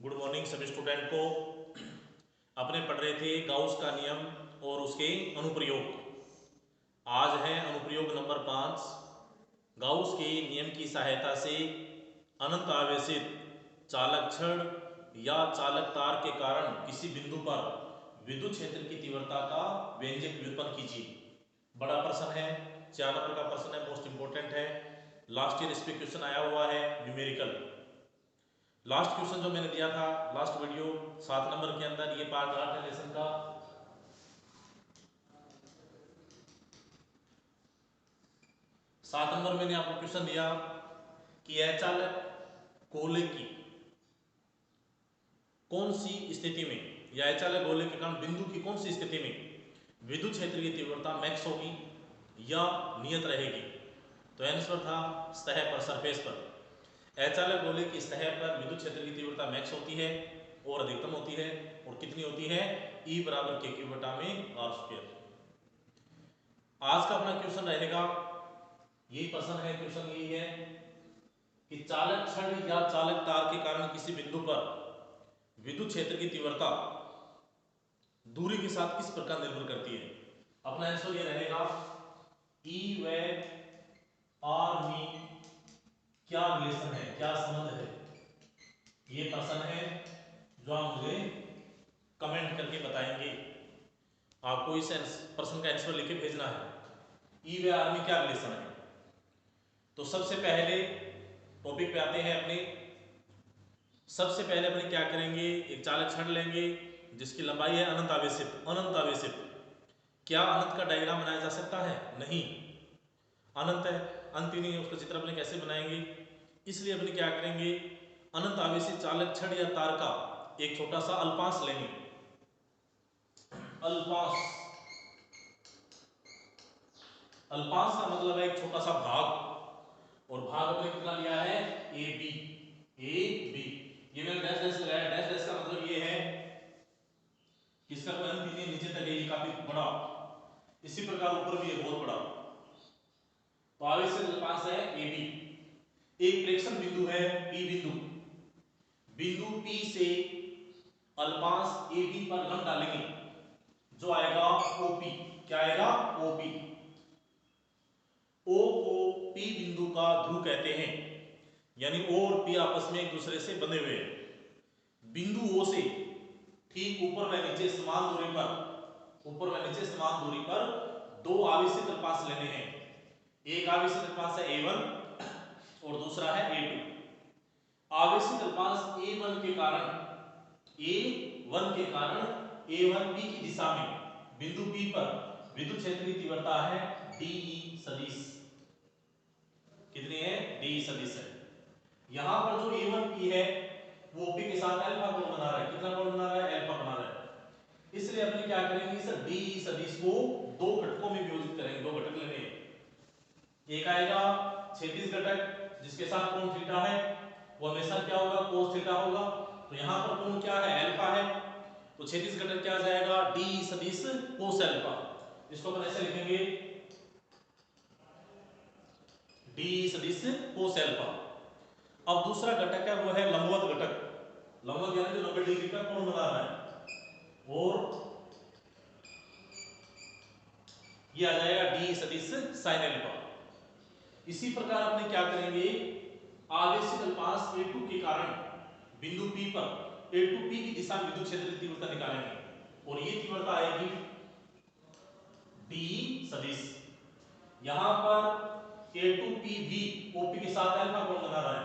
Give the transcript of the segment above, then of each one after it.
Good morning सभी student को। अपने पढ़ रहे थे गाउस का नियम और उसके अनुप्रयोग। आज है अनुप्रयोग नंबर 5। गाउस के नियम की सहायता से अनंत आवेशित चालक छड़ या चालक तार के कारण किसी बिंदु पर विद्युत क्षेत्र की तीव्रता का व्यंजक व्युत्पन्न कीजिए। बड़ा प्रश्न है, 4 नंबर का प्रश्न है, मोस्ट इंपोर्टेंट है। लास्ट ईयर इस पे क्वेश्चन आया हुआ है न्यूमेरिकल। लास्ट क्वेश्चन जो मैंने दिया था लास्ट वीडियो 7 नंबर के अंदर, ये पार्ट 8 है लेसन का। 7 नंबर मैंने आपको क्वेश्चन दिया कि अचालक गोले की कौन सी स्थिति में या अचालक गोले के कारण बिंदु की कौन सी स्थिति में विद्युत क्षेत्र की तीव्रता मैक्स होगी या नियत रहेगी। तो आंसर था सतह पर, सरफेस पर। अचालक गोले की सतह पर विद्युत क्षेत्र की तीव्रता मैक्स होती है और अधिकतम होती है, और कितनी होती है? E बराबर के क्यू बटा में आर स्क्वायर। आज का अपना क्वेश्चन रहेगा, यही प्रश्न है, क्वेश्चन यही है कि चालक छड़ या चालक तार के कारण किसी बिंदु पर विद्युत क्षेत्र की तीव्रता दूरी के साथ किस प्रकार निर्भर करती है। अपना आंसर ये रहेगा E व R में क्या रिलेशन है, क्या संबंध है। ये प्रश्न है जो आप मुझे कमेंट करके बताएंगे। आपको इस प्रश्न का आंसर लिख के भेजना है। ई व आर में क्या रिलेशन है। तो सबसे पहले टॉपिक पे आते हैं अपने। सबसे पहले अपने क्या करेंगे, एक चालक छड़ लेंगे जिसकी लंबाई है अनंत आवेशित। अनंत आवेशित, क्या अनंत का डायग्राम बनाया जा सकता है? नहीं, अनंत है, अंत ही नहीं है, उसका चित्र अपने कैसे बनाएंगे। इसलिए अपने क्या करेंगे, अनंत आवेशित चालक छड़ या तार का एक छोटा सा अल्पांश लेंगे। अल्पांश, अल्पांश का मतलब है एक छोटा सा भाग, और भाग हमने कितना लिया है? A B. ए बी, ये मैंने डैश डैश लगाया। डैश डैश का मतलब ये है कि इसका कोई अंत नहीं है, नीचे तक है, ये काफी बड़ा। इसी प्रकार ऊपर भी है, बहुत बड़ा। तो आवेशित अल्पांश है ए बी। एक प्रेक्षण बिंदु है पी बिंदु। बिंदु P से अल्पांश ए बी पर लंब डालेंगे, जो आएगा OP। क्या आएगा? OP। O को P बिंदु का ध्रुव कहते हैं, यानी O और P आपस में एक दूसरे से बंधे हुए हैं। बिंदु O से ठीक ऊपर व नीचे समान दूरी पर, ऊपर व नीचे समान दूरी पर दो आवेशित अल्पांश लेने हैं। एक आवेशित अल्पांश है A1 और दूसरा है A2। आवेशित अल्पांश A1 के कारण A1 P की दिशा में बिंदु P पर विद्युत क्षेत्र की तीव्रता है DE सदिश। कितनी है? DE सदिश है। यहां पर जो A1 P है वो P के साथ अल्फा कोण बना रहा है। कितना कोण बना रहा है? अल्फा बना रहा है। इसलिए अपन क्या करेंगे, इस DE सदिश को दो घटकों में विभाजित करेंगे। दो घटक लेने हैं। एक आएगा क्षैतिज घटक जिसके साथ कोण थीटा है, वो हमेशा क्या होगा? cos थीटा होगा। तो यहां पर कोण क्या है? अल्फा है। तो क्षैतिज घटक क्या आ जाएगा? DE सदिश cos अल्फा। इसको अपन ऐसे लिखेंगे DE सदिश cos अल्फा। अब दूसरा घटक है वो है लंबवत घटक। लंबवत यानी जो 90 डिग्री का कोण बना रहा है, और ये आ जाएगा DE सदिश sin अल्फा। इसी प्रकार अपने क्या करेंगे, आवेशित अल्पांश A2 के कारण बिंदु P पर A2P की दिशा में विद्युत क्षेत्र की तीव्रता निकालेंगे, और ये तीव्रता आएगी DE सदिश। यहां पर A2P भी OP के साथ अल्फा कोण बना रहा है।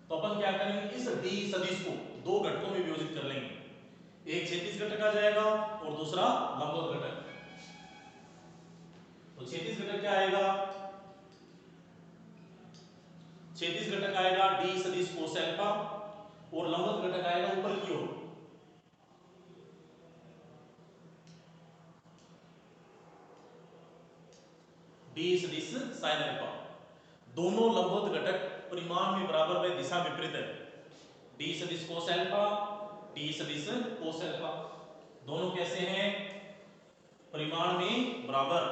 तो अपन क्या करेंगे, इस DE सदिश को दो घटकों में विभाजित कर लेंगे। एक क्षैतिज घटक आ जाएगा और दूसरा लंबवत घटक। तो क्षैतिज घटक क्या आएगा? क्षैतिज घटक आएगा DE सदिश cos अल्फा, और लंबवत घटक आएगा ऊपर की ओर DE सदिश sin अल्फा। दोनों लंबवत घटक परिमाण में बराबर व दिशा विपरीत है। DE सदिश cos अल्फा, DE सदिश cos अल्फा, दोनों कैसे हैं? परिमाण में बराबर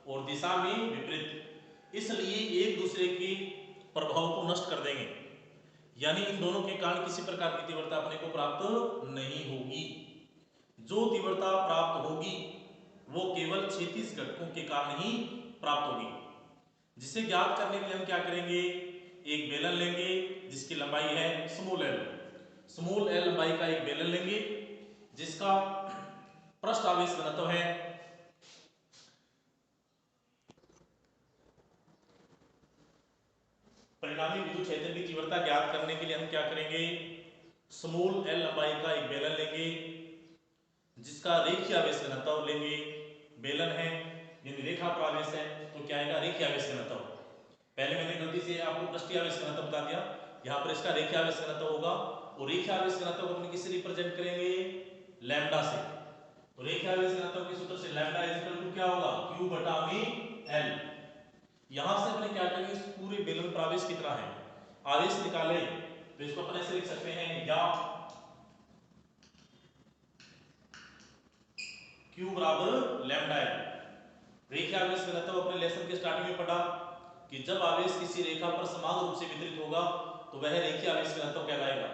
और दिशा में विपरीत। इसलिए एक दूसरे के प्रभाव को नष्ट कर देंगे। यानी इन दोनों के कारण किसी प्रकार की तीव्रता अपने को प्राप्त नहीं होगी। जो तीव्रता प्राप्त होगी वो केवल क्षैतिज घटकों के कारण ही प्राप्त होगी, जिसे ज्ञात करने के लिए हम क्या करेंगे, एक बेलन लेंगे जिसकी लंबाई है स्मॉल एल लंबाई का एक बेलन लेंगे जिसका पृष्ठ आवेश घनत्व है परिणामी विद्युत क्षेत्र की तीव्रता ज्ञात करने के लिए हम क्या करेंगे, स्मॉल एल लंबाई का एक बेलन लेंगे जिसका रेखीय आवेश घनत्व लेंगे, बेलन है यानी रेखा पर आवेश है तो क्या आएगा, रेखीय आवेश घनत्व। पहले मैंने गलती से आपको पृष्ठीय आवेश घनत्व बता दिया, यहाँ पर इसका रेखीय आवेश घनत्व होगा और रेखीय आवेश घनत्व को अपन किससे रिप्रेजेंट करेंगे, लैम्डा से। तो रेखीय आवेश घनत्व के सूत्र से लैम्डा इज इक्वल टू क्या होगा, Q बटा में L। यहां से अपने क्या करेंगे, इस पूरे बेलन पर आवेश कितना है, आवेश निकाले तो इसको अपन ऐसे लिख सकते हैं, या Q बराबर लैम्डा L। रेखीय आवेश घनत्व अपने लेसन के स्टार्टिंग में पढ़ा कि जब आवेश किसी रेखा पर समान रूप से वितरित होगा तो वह रेखीय आवेश घनत्व कहलाएगा।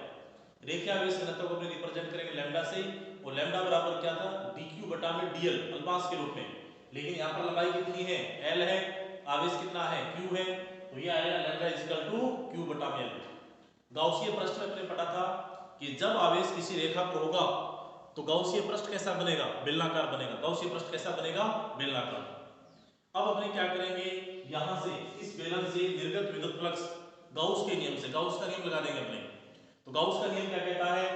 रेखीय आवेश घनत्व को अपने रिप्रेजेंट करेंगे लैम्डा से, और लैम्डा बराबर क्या था, dq बटा में dl अल्पांश के रूप में। लेकिन यहाँ पर लंबाई कितनी है, l है, आवेश कितना है, q है, तो ये आएगा lambda is equal to q बटा में l। गाउसीय पृष्ठ में अपने पढ़ा था कि जब आवेश किसी रेखा पर होगा तो गाउसीय पृष्ठ कैसा बनेगा, बेलनाकार बनेगा। गाउसीय पृष्ठ कैसा बनेगा, बेलनाकार। अब अपने क्या करेंगे, यहां से इस बेलन से निर्गत विद्युत फ्लक्स गाउस के नियम से, गाउस का नियम लगा देंगे अपने। तो गाउस का नियम क्या कहता है,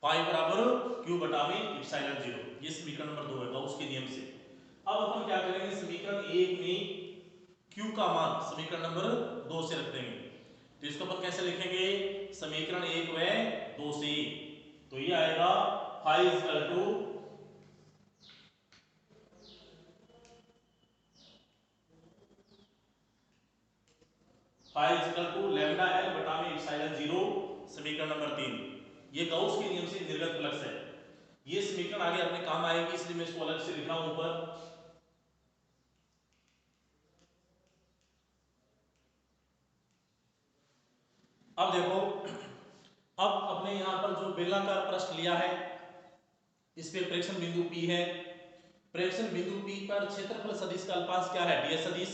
फाई बराबर क्यू बटा में एप्सिलॉन 0। ये समीकरण नंबर 2 है गाउस के नियम से। अब अपन क्या करेंगे, समीकरण 1 में Q का मान समीकरण नंबर 2 से रख देंगे। तो इसको अपन कैसे लिखेंगे, समीकरण 1 व 2 से। तो ये आएगा phi equal to lambda L बटा में एप्सिलॉन 0, समीकरण नंबर 3। ये गाउस के नियम से निर्गत फ्लक्स है। ये समीकरण आगे अपने काम आएगी इसलिए मैं इसको अलग से लिख रहा हूं ऊपर। अब देखो, अब अपने यहां पर जो बेलनाकार पृष्ठ लिया है इस पे प्रेक्षण बिंदु P है। प्रेक्षण बिंदु P पर क्षेत्रफल सदिश का अल्पांश क्या है, ds सदिश,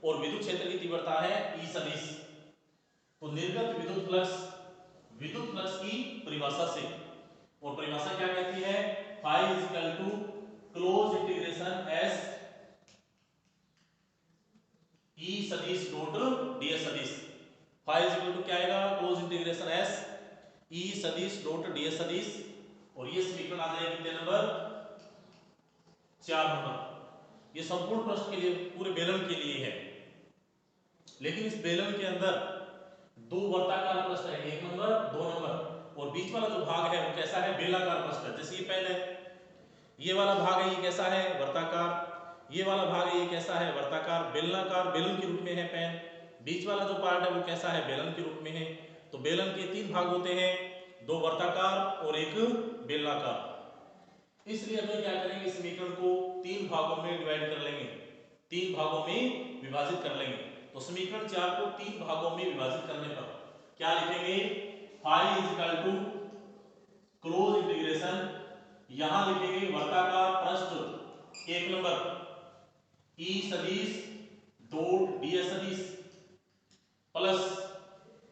और विद्युत क्षेत्र की तीव्रता है E सदिश। तो निर्गत विद्युत फ्लक्स की परिभाषा से, और परिभाषा क्या कहती है, phi is equal to close integration s E सदिश डॉट ds सदिश। फाई इज इक्वल टू क्या आएगा, क्लोज इंटीग्रेशन s E सदिश डॉट ds सदिश, और ये समीकरण आ जाएगा कितने नंबर, 4 नंबर। ये संपूर्ण पृष्ठ के लिए, पूरे बेलन के लिए है। लेकिन इस बेलन के अंदर दो वर्ताकार पृष्ठ है, 1 नंबर 2 नंबर, और बीच वाला जो भाग है वो कैसा है, बेलनाकार पृष्ठ है। जैसे ये पहले ये वाला भाग है, ये कैसा है, वर्ताकार, ये वाला भाग है, ये कैसा है, वर्ताकार, बेलनाकार, बेलन के रूप में है पेन। बीच वाला जो पार्ट है वो कैसा है, बेलन के रूप में है। तो बेलन के 3 भाग होते हैं, 2 वर्ताकार और एक बेलनाकार। इसलिए हम क्या करेंगे, समीकरण को 3 भागों में डिवाइड कर लेंगे, 3 भागों में विभाजित कर लेंगे। तो समीकरण 4 को 3 भागों में विभाजित करने पर क्या लिखेंगे, phi is equal to close integration, यहां लिखेंगे वर्ताकार पृष्ठ 1 नंबर E सदिश डॉट ds सदिश प्लस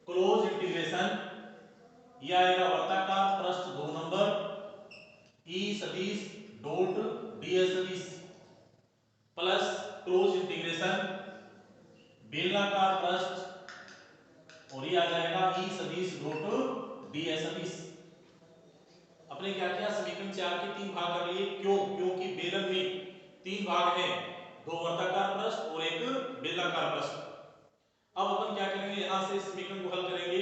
क्लोज इंटीग्रेशन, यह आएगा वर्ताकार पृष्ठ 2 नंबर E सदिश डॉट ds सदिश प्लस क्लोज इंटीग्रेशन बेलनाकार पृष्ठ, और ये आ जाएगा E सदिश डॉट ds सदिश। अपने क्या किया, समीकरण 4 के 3 भाग कर लिए, क्यों, क्योंकि बेलन में 3 भाग हैं, 2 वर्ताकार पृष्ठ और एक बेलनाकार पृष्ठ। अब अपन क्या करेंगे, यहां से समीकरण को हल करेंगे,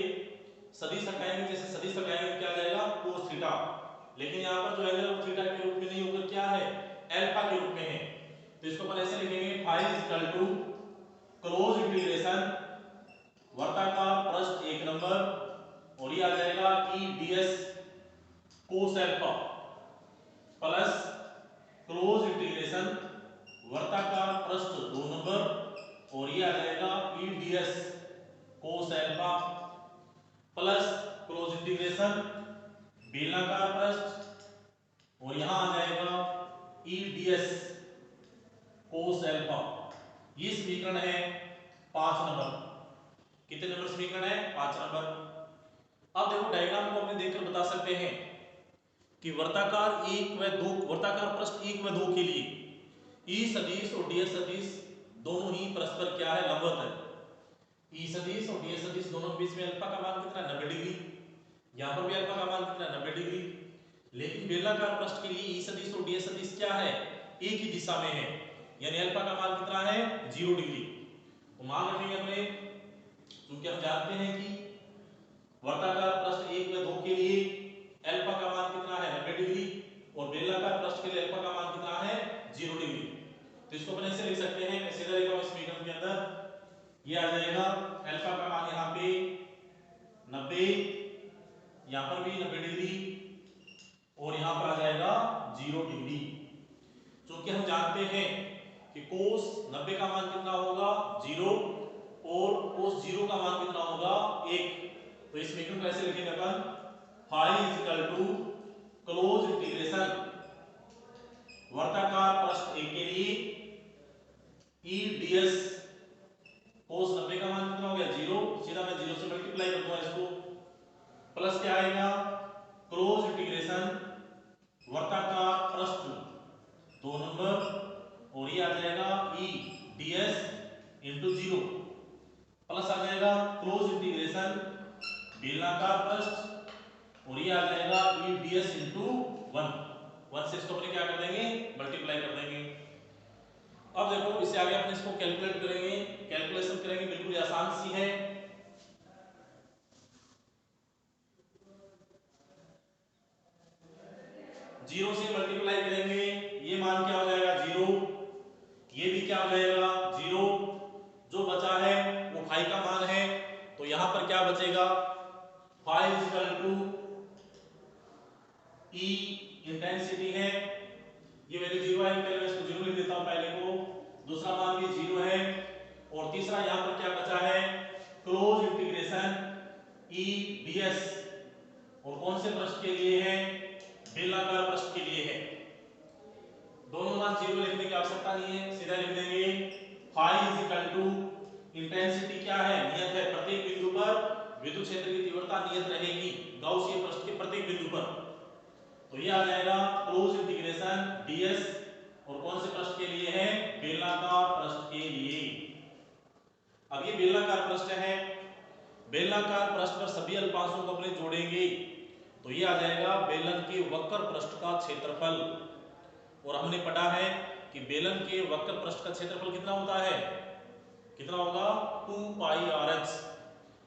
सदिश हटाएंगे, जैसे सदिश हटाएंगे क्या आ जाएगा, cos थीटा। लेकिन यहां पर जो एंगल वो थीटा के रूप में नहीं होकर क्या है, अल्फा के रूप में है। तो इसको अपन ऐसे लिखेंगे, phi is equal to close integration वर्ताकार पृष्ठ 1 नंबर, और ये आ जाएगा E ds cos alpha plus close integration वर्ताकार बेलनाकार पृष्ठ और यहां आ जाएगा EDS कोस अल्फा। ये समीकरण है 5 नंबर। कितने नंबर समीकरण है? 5 नंबर। अब देखो डायग्राम को अपने देखकर बता सकते हैं कि वर्ताकार 1 व 2 वर्ताकार पृष्ठ 1 व 2 के लिए E सदिश और DS सदिश दोनों ही परस्पर क्या है? लंबवत है। E सदिश और DS सदिश दोनों के बीच में अल्फा का मान कितना? 90 डिग्री। यहां पर भी अल्फा का मान कितना? 90 डिग्री। लेकिन बेलनाकार पृष्ठ के लिए E सदिश और DS सदिश क्या है? एक ही दिशा में है, यानी अल्फा का मान कितना है? 0 डिग्री। तो मान रखेंगे अपने, क्योंकि हम जानते हैं कि वर्ताकार पृष्ठ 1 व 2 के लिए अल्फा का मान कितना है? 90 डिग्री और बेलनाकार पृष्ठ के लिए अल्फा का मान कितना है? 0 डिग्री। तो इसको अपन ऐसे लिख सकते हैं, मैं सीधा लिखा हूं इस समीकरण के अंदर, ये आ जाएगा अल्फा का मान यहां पे 90, यहां पर भी 90 डिग्री और यहां पर आ जाएगा 0 डिग्री। क्योंकि हम जानते हैं कि कोस 90 का मान कितना होगा? 0 और कोस 0 का मान कितना होगा? 1। तो इस समीकरण को ऐसे लिखेंगे अपन, phi is equal to close integration वर्ताकार पृष्ठ 1 के लिए EDS कोस 90 का मान कितना हो गया? 0। सीधा मैं 0 से मल्टीप्लाई कर दूंगा इसको, प्लस क्या आएगा? क्लोज इंटीग्रेशन वर्ताकार पृष्ठ 2 नंबर और ये आ जाएगा EDS इंटू 0 प्लस आ जाएगा क्लोज इंटीग्रेशन बेलनाकार पृष्ठ और ये आ जाएगा EDS इंटू 1 से इसको अपने क्या कर देंगे? मल्टीप्लाई कर देंगे। अब देखो इससे आगे अपने इसको कैलकुलेट करेंगे, कैलकुलेशन करेंगे, बिल्कुल आसान सी है। 0 से मल्टीप्लाई करेंगे, ये मान क्या हो जाएगा? 0। ये भी क्या हो जाएगा? 0। जो बचा है वो फाई का मान है, तो यहां पर क्या बचेगा? Phi is equal to E intensity है, ये वैल्यू 0 है, पहले मैं इसको 0 लिख देता हूं पहले को, दूसरा मान भी 0 है और तीसरा यहां पर क्या बचा है? क्लोज इंटीग्रेशन EDS और कौन से पृष्ठ के लिए है? बेलनाकार पृष्ठ के लिए है। दोनों मान 0 लिखने की आवश्यकता नहीं है, सीधा लिख देंगे phi is equal to intensity क्या है? नियत है, प्रत्येक बिंदु पर विद्युत क्षेत्र की तीव्रता नियत रहेगी गाउसीय पृष्ठ के प्रत्येक बिंदु पर। तो ये आ जाएगा क्लोज इंटीग्रेशन DS और कौन से पृष्ठ के लिए है? बेलनाकार पृष्ठ के लिए। अब ये बेलनाकार पृष्ठ है, बेलनाकार पृष्ठ पर सभी अल्पांशों को अपने जोड़ेंगे तो ये आ जाएगा बेलन के वक्र पृष्ठ का क्षेत्रफल। और हमने पढ़ा है कि बेलन के वक्र पृष्ठ का क्षेत्रफल कितना होता है? कितना होगा? 2 पाई RH।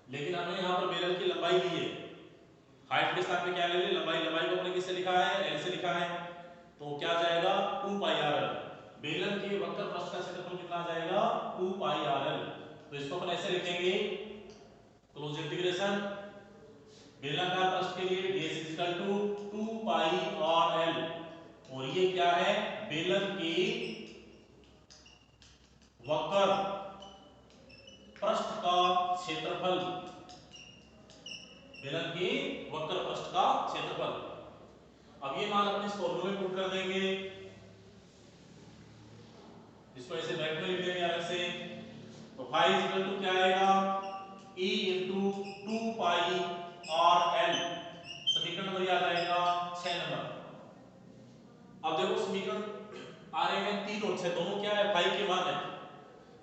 लेकिन हमने यहाँ पर बेलन की लंबाई ली है, हाइट के स्थान पे क्या ले ली? लंबाई। लंबाई को हमने किससे लिखा है? L से लिखा है, तो क्या जाएगा? 2 पाई RL। बेलन के वक्र पृष्ठ का क्षेत्रफल कितना आ जाएगा? 2 पाई RL। तो इसको अपन ऐसे लिखेंगे, क्लोज इंटीग्रेशन बेलनाकार पृष्ठ के लिए DS is equal to 2 pi RL और ये क्या है? बेलन के वक्र पृष्ठ का क्षेत्रफल, बेलन के वक्र पृष्ठ का क्षेत्रफल। अब ये मान अपने इस फॉर्मूले में पुट कर देंगे, इसको ऐसे ब्रैकेट में लिख देंगे अलग से। तो फाई इज इक्वल टू क्या आएगा? E into 2 pi RL। समीकरण नंबर याद आएगा 6 नंबर। अब देखो समीकरण आ रहे हैं 3 और 6, दोनों क्या है? फाई के मान है।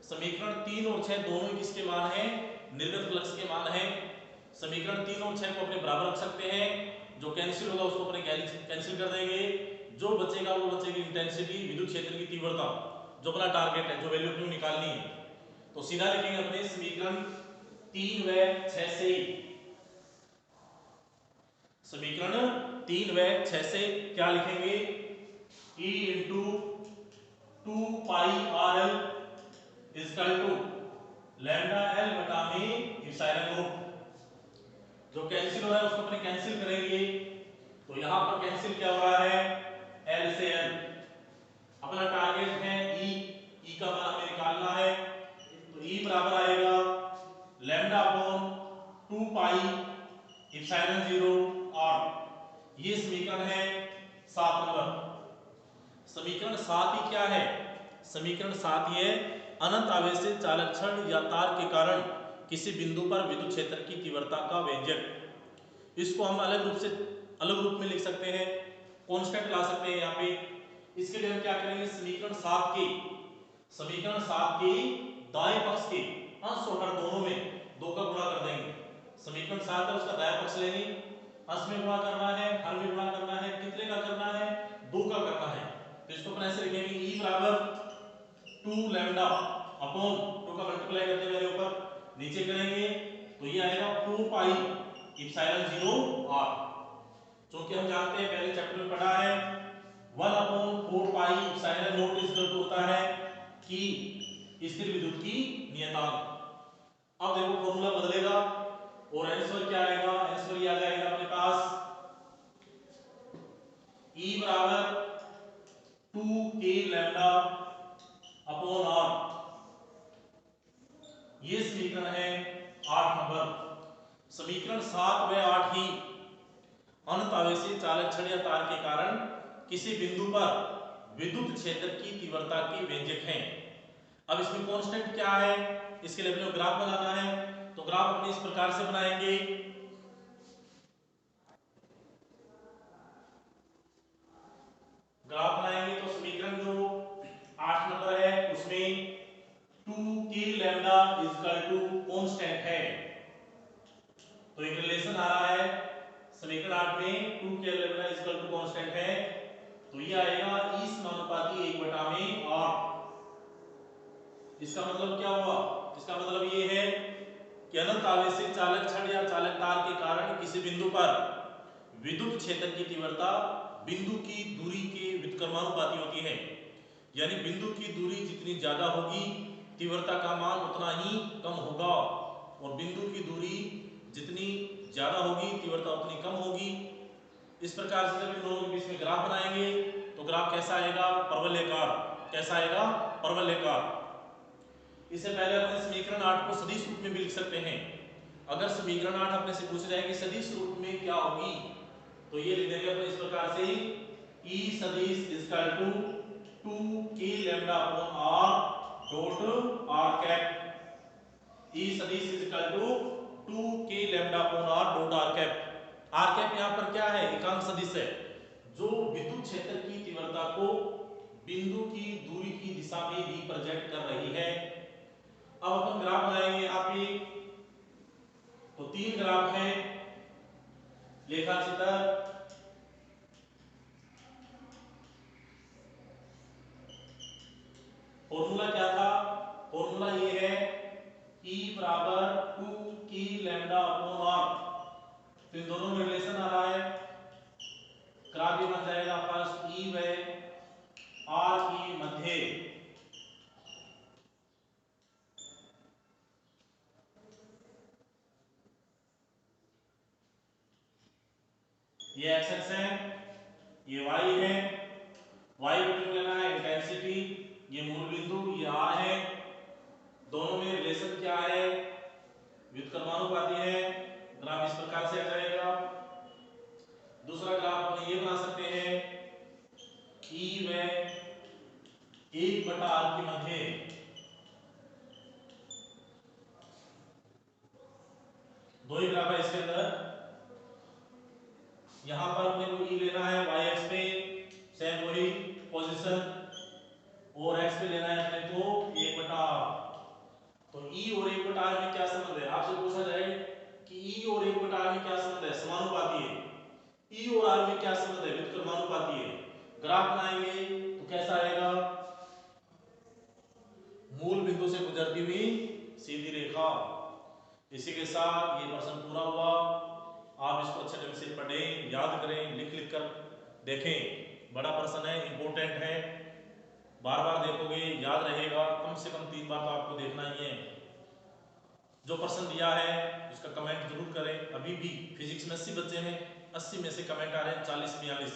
समीकरण 3 और 6 दोनों किसके मान है? निर्गत फ्लक्स के मान है। समीकरण 3 और 6 को अपने बराबर रख सकते हैं, जो कैंसिल होगा उसको अपने कैंसिल कर देंगे, जो बचेगा वो बचेगी इंटेंसिटी, विद्युत क्षेत्र की तीव्रता, जो अपना टारगेट है, जो वैल्यू अपनी निकालनी है। तो सीधा लिखेंगे अपने समीकरण 3 व 6 से, समीकरण 3 व 6 से क्या लिखेंगे? E into 2 pi RL is equal to lambda L बटा में एप्सिलॉन रूट। जो कैंसिल हो रहा है उसको अपने कैंसिल करेंगे, तो यहां पर कैंसिल क्या हो रहा है? L से L। अपना टारगेट है E का मान हमें निकालना है, तो E बराबर आएगा lambda upon 2 pi epsilon 0 R। समीकरण 7 ही क्या है? समीकरण 7 ये अनंत आवेशित चालक छड़ या तार के कारण किसी बिंदु पर विद्युत क्षेत्र की तीव्रता का व्यंजक। इसको हम अलग रूप में लिख सकते हैं, कांस्टेंट ला सकते हैं यहाँ पे। इसके लिए हम क्या करेंगे, समीकरण 7 की दाएं पक्ष के अंश और हर दोनों में 2 का गुणा कर देंगे। समीकरण 7 है, उसका दायां पक्ष लेंगे, अंश में गुणा करना है, हर में गुणा करना है। कितने का करना है? 2 का करना है। तो इसको अपन ऐसे लिखेंगे, E बराबर 2 लैम्डा अपॉन 2 का मल्टीप्लाई करते हुए ऊपर नीचे करेंगे तो ये आएगा 4 पाई इप्सिलॉन 0 r। क्योंकि हम जानते हैं, पहले चैप्टर में पढ़ा है, 1 upon 4 pi epsilon not is equal to होता है कि स्थिर विद्युत की नियतांक। अब देखो फॉर्मूला बदलेगा और आंसर क्या आएगा? आंसर ये आ जाएगा अपने पास E बराबर 2k लैम्डा अपॉन r। ये समीकरण है 8 नंबर। समीकरण 7 व 8 ही अनंत आवेशित चालक छड़ या तार के कारण किसी बिंदु पर विद्युत क्षेत्र की तीव्रता के व्यंजक हैं। अब इसमें कांस्टेंट क्या है? इसके लिए अपने ग्राफ बनाना है, तो ग्राफ अपने इस प्रकार से बनाएंगे। ग्राफ बनाएंगे तो समीकरण जो 8 नंबर है उसमें 2k lambda equal to constant है, तो एक रिलेशन आ रहा है। समीकरण 8 में 2k lambda equal to constant है, तो ये आएगा E समानुपाती 1/r। इसका मतलब क्या हुआ? इसका मतलब ये है कि अनंत आवेशित चालक छड़ या चालक तार के कारण किसी बिंदु पर विद्युत क्षेत्र की तीव्रता बिंदु की दूरी के व्युत्क्रमानुपाती होती है। यानी बिंदु की दूरी जितनी ज्यादा होगी तीव्रता का मान उतना ही कम होगा, और बिंदु की दूरी जितनी ज्यादा होगी तीव्रता उतनी कम होगी। इस प्रकार से जब इन दोनों के बीच में ग्राफ बनाएंगे तो ग्राफ कैसा आएगा? परवलयाकार। कैसा आएगा? परवलयाकार। इससे पहले अपने समीकरण 8 को सदिश रूप में भी लिख सकते हैं। अगर समीकरण 8 अपने से पूछा जाए कि सदिश रूप में क्या होगी, तो ये लिख देंगे अपने इस प्रकार से, E सदिश equal to 2k lambda upon r dot r cap. E सदिश equal to 2k lambda upon r dot r cap. r cap यहां पर क्या है? एकांक सदिश है जो विद्युत क्षेत्र की तीव्रता को बिंदु की दूरी की दिशा में रिप्रेजेंट कर रही है। अब अपन ग्राफ बनाएंगे यहाँ पे, तो 3 ग्राफ है, लेखा चित्र। फॉर्मूला क्या था? फॉर्मूला ये है E बराबर 2k लैम्डा अपॉन r। तो इन दोनों में रिलेशन आ रहा है, ग्राफ ये बन जाएगा फर्स्ट E व r की मध्य। ये x एक्स है, ये y है, y को लेना है इंटेंसिटी, ये मूल बिंदु, ये r है। दोनों में रिलेशन क्या है? व्युत्क्रमानुपाती है। ग्राफ इस प्रकार से आ जाएगा। दूसरा ग्राफ हम ये बना सकते हैं, E व 1/r की मध्य। दो ही ग्राफ है इसके अंदर। यहां पर अपने को E लेना है y एक्स पे, सेम वही पोजीशन, और x पे लेना है अपने को 1/r। तो E और 1/r में क्या संबंध है? आपसे पूछा जाए कि E और 1/r में क्या संबंध है? समानुपाती है। E और r में क्या संबंध है? व्युत्क्रमानुपाती है। ग्राफ बनाएंगे तो कैसा आएगा? मूल बिंदु से गुजरती हुई सीधी रेखा। इसी के साथ ये प्रश्न पूरा हुआ। आप इसको अच्छे ढंग से पढ़ें, याद करें, लिख लिख कर देखें। बड़ा प्रश्न है, इंपॉर्टेंट है, बार बार देखोगे याद रहेगा। कम से कम 3 बार तो आपको देखना ही है। जो प्रश्न दिया है उसका कमेंट जरूर करें। अभी भी फिजिक्स में 80 बच्चे हैं, 80 में से कमेंट आ रहे हैं 40-42,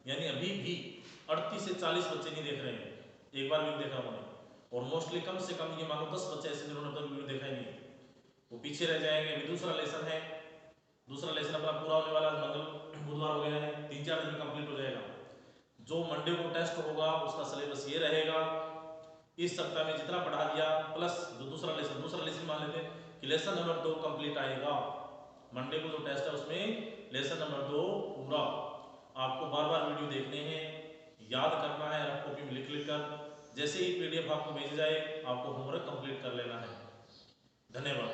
यानी अभी भी 38 से 40 बच्चे नहीं देख रहे हैं, एक बार भी देखा उन्होंने। और मोस्टली कम से कम ये मानो 10 बच्चे ऐसे जिन्होंने तो वीडियो देखा ही नहीं, वो पीछे रह जाएंगे। अभी दूसरा लेसन है, दूसरा लेसन अपना पूरा होने वाला, मंगल बुधवार हो गया है, 3-4 दिन में कंप्लीट हो जाएगा। जो मंडे को टेस्ट टेस्ट होगा उसका सिलेबस ये रहेगा। इस सप्ताह में जितना पढ़ा दिया प्लस जो दूसरा लेसन मान लेते हैं कि लेसन नंबर 2 कंप्लीट आएगा। मंडे को जो टेस्ट है उसमें लेसन नंबर 2 पूरा आपको बार बार वीडियो देखने हैं, याद करना है, रफ कॉपी में लिख कर जैसे ही PDF आपको भेज जाए आपको होमवर्क कंप्लीट कर लेना है। धन्यवाद।